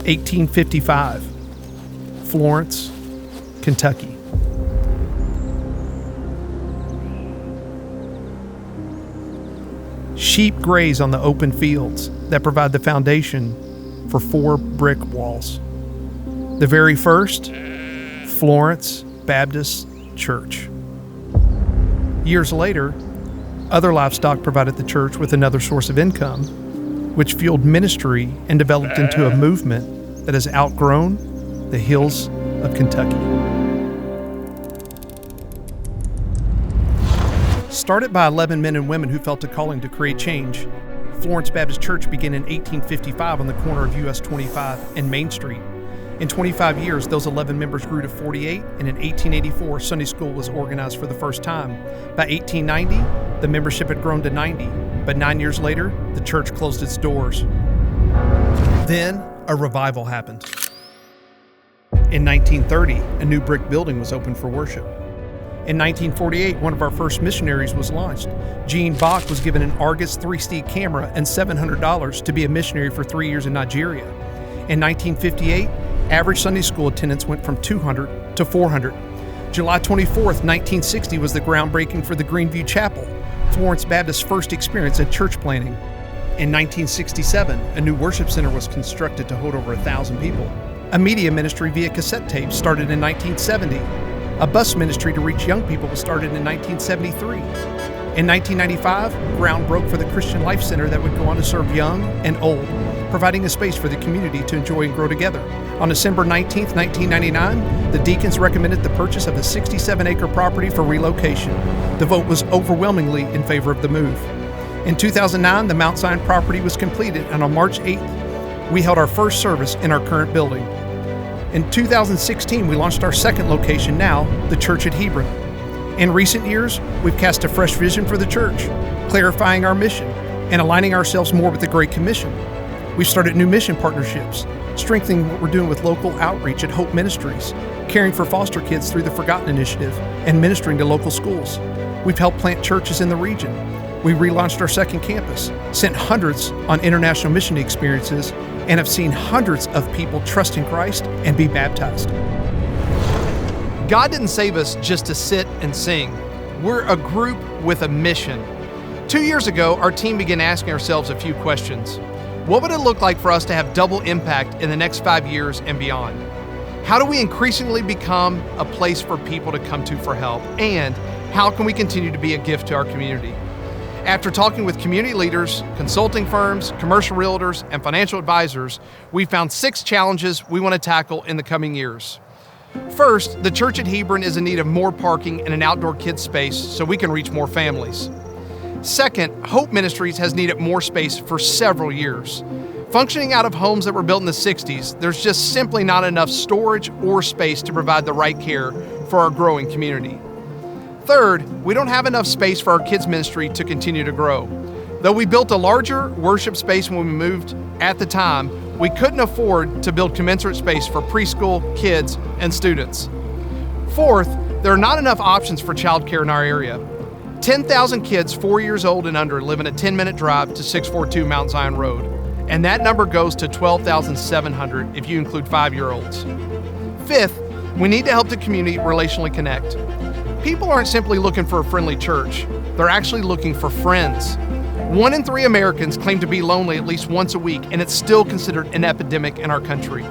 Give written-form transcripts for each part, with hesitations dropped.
1855, Florence, Kentucky. Sheep graze on the open fields that provide the foundation for 4 brick walls. The very first, Florence Baptist Church. Years later, other livestock provided the church with another source of income, which fueled ministry and developed into a movement that has outgrown the hills of Kentucky. Started by 11 men and women who felt a calling to create change, Florence Baptist Church began in 1855 on the corner of US 25 and Main Street. In 25 years, those 11 members grew to 48, and in 1884, Sunday school was organized for the first time. By 1890, the membership had grown to 90, but 9 years later, the church closed its doors. Then, a revival happened. In 1930, a new brick building was opened for worship. In 1948, one of our first missionaries was launched. Gene Bach was given an Argus 3C camera and $700 to be a missionary for 3 years in Nigeria. In 1958, average Sunday school attendance went from 200 to 400. July 24th, 1960 was the groundbreaking for the Greenview Chapel, Florence Baptist's first experience at church planting. In 1967, a new worship center was constructed to hold over 1,000 people. A media ministry via cassette tape started in 1970. A bus ministry to reach young people was started in 1973. In 1995, ground broke for the Christian Life Center that would go on to serve young and old, providing a space for the community to enjoy and grow together. On December 19, 1999, the deacons recommended the purchase of a 67-acre property for relocation. The vote was overwhelmingly in favor of the move. In 2009, the Mount Zion property was completed, and on March 8th, we held our first service in our current building. In 2016, we launched our second location now, the Church at Hebron. In recent years, we've cast a fresh vision for the church, clarifying our mission and aligning ourselves more with the Great Commission. We've started new mission partnerships, strengthening what we're doing with local outreach at Hope Ministries, caring for foster kids through the Forgotten Initiative, and ministering to local schools. We've helped plant churches in the region. We relaunched our second campus, sent hundreds on international mission experiences, and have seen hundreds of people trust in Christ and be baptized. God didn't save us just to sit and sing. We're a group with a mission. 2 years ago, our team began asking ourselves a few questions. What would it look like for us to have double impact in the next 5 years and beyond? How do we increasingly become a place for people to come to for help? And how can we continue to be a gift to our community? After talking with community leaders, consulting firms, commercial realtors, and financial advisors, we found 6 challenges we want to tackle in the coming years. First, the Church at Hebron is in need of more parking and an outdoor kids space so we can reach more families. Second, Hope Ministries has needed more space for several years. Functioning out of homes that were built in the 60s, there's just simply not enough storage or space to provide the right care for our growing community. Third, we don't have enough space for our kids ministry to continue to grow. Though we built a larger worship space when we moved at the time, we couldn't afford to build commensurate space for preschool, kids, and students. Fourth, there are not enough options for childcare in our area. 10,000 kids 4 years old and under live in a 10-minute drive to 642 Mount Zion Road, and that number goes to 12,700 if you include 5-year-olds. Fifth, we need to help the community relationally connect. People aren't simply looking for a friendly church, they're actually looking for friends. 1 in 3 Americans claim to be lonely at least once a week, and it's still considered an epidemic in our country.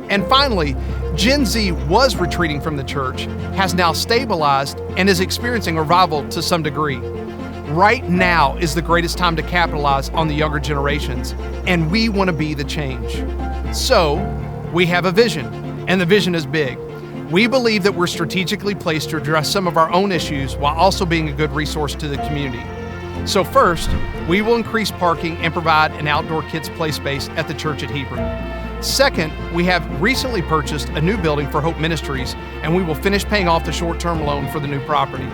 And finally, Gen Z was retreating from the church, has now stabilized, and is experiencing revival to some degree. Right now is the greatest time to capitalize on the younger generations, and we want to be the change. So, we have a vision, and the vision is big. We believe that we're strategically placed to address some of our own issues while also being a good resource to the community. So first, we will increase parking and provide an outdoor kids play space at the Church at Hebron. Second, we have recently purchased a new building for Hope Ministries, and we will finish paying off the short-term loan for the new property.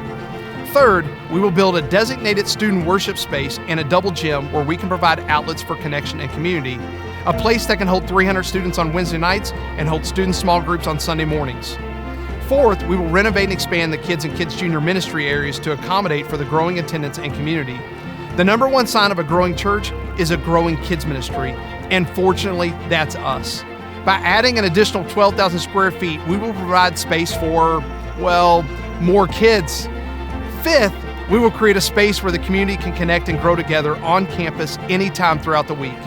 Third, we will build a designated student worship space and a double gym where we can provide outlets for connection and community, a place that can hold 300 students on Wednesday nights and hold student small groups on Sunday mornings. Fourth, we will renovate and expand the Kids and Kids Junior ministry areas to accommodate for the growing attendance and community. The number one sign of a growing church is a growing kids ministry, and fortunately, that's us. By adding an additional 12,000 square feet, we will provide space for, well, more kids. Fifth, we will create a space where the community can connect and grow together on campus anytime throughout the week.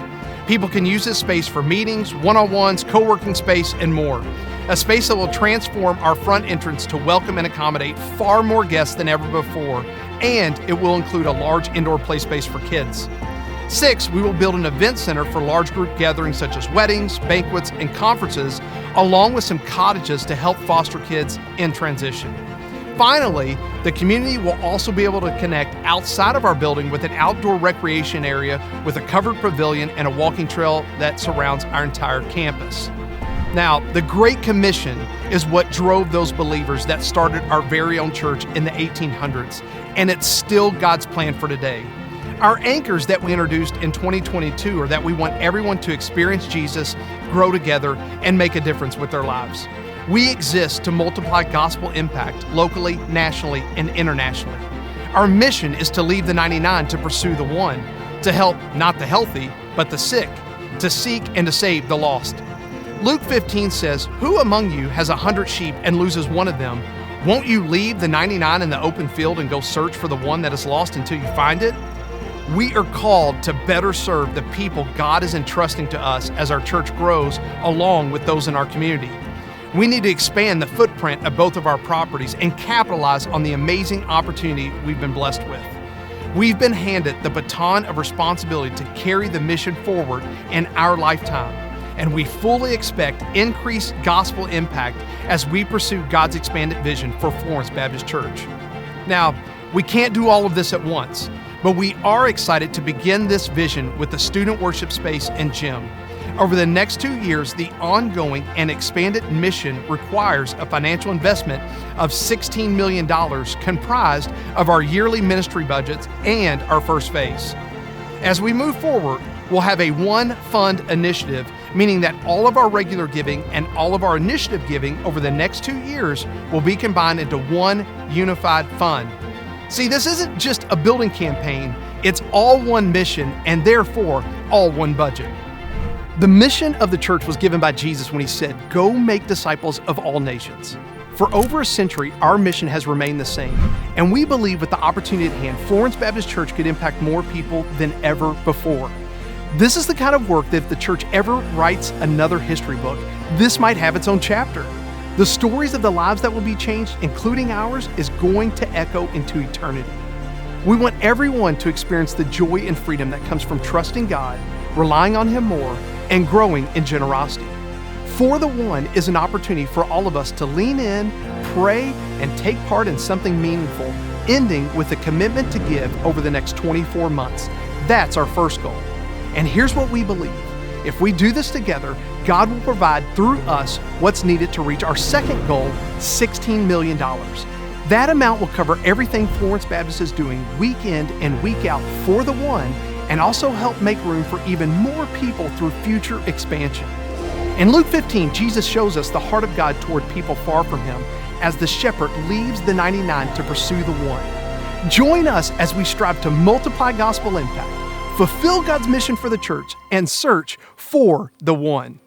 People can use this space for meetings, one-on-ones, co-working space, and more. A space that will transform our front entrance to welcome and accommodate far more guests than ever before, and it will include a large indoor play space for kids. 6, we will build an event center for large group gatherings such as weddings, banquets, and conferences, along with some cottages to help foster kids in transition. Finally, the community will also be able to connect outside of our building with an outdoor recreation area with a covered pavilion and a walking trail that surrounds our entire campus. Now, the Great Commission is what drove those believers that started our very own church in the 1800s, and it's still God's plan for today. Our anchors that we introduced in 2022 are that we want everyone to experience Jesus, grow together, and make a difference with their lives. We exist to multiply gospel impact locally, nationally, and internationally. Our mission is to leave the 99 to pursue the one, to help not the healthy, but the sick, to seek and to save the lost. Luke 15 says, "Who among you has 100 sheep and loses one of them? Won't you leave the 99 in the open field and go search for the one that is lost until you find it?" We are called to better serve the people God is entrusting to us as our church grows along with those in our community. We need to expand the footprint of both of our properties and capitalize on the amazing opportunity we've been blessed with. We've been handed the baton of responsibility to carry the mission forward in our lifetime, and we fully expect increased gospel impact as we pursue God's expanded vision for Florence Baptist Church. Now, we can't do all of this at once, but we are excited to begin this vision with the student worship space and gym. Over the next 2 years, the ongoing and expanded mission requires a financial investment of $16 million comprised of our yearly ministry budgets and our first phase. As we move forward, we'll have a one fund initiative, meaning that all of our regular giving and all of our initiative giving over the next 2 years will be combined into one unified fund. See, this isn't just a building campaign, it's all one mission and therefore all one budget. The mission of the church was given by Jesus when he said, "Go make disciples of all nations." For over a century, our mission has remained the same, and we believe with the opportunity at hand, Florence Baptist Church could impact more people than ever before. This is the kind of work that if the church ever writes another history book, this might have its own chapter. The stories of the lives that will be changed, including ours, is going to echo into eternity. We want everyone to experience the joy and freedom that comes from trusting God, relying on Him more, and growing in generosity. For the One is an opportunity for all of us to lean in, pray, and take part in something meaningful, ending with a commitment to give over the next 24 months. That's our first goal. And here's what we believe. If we do this together, God will provide through us what's needed to reach our second goal, $16 million. That amount will cover everything Florence Baptist is doing week in and week out for the One, and also help make room for even more people through future expansion. In Luke 15, Jesus shows us the heart of God toward people far from Him as the shepherd leaves the 99 to pursue the one. Join us as we strive to multiply gospel impact, fulfill God's mission for the church, and search for the one.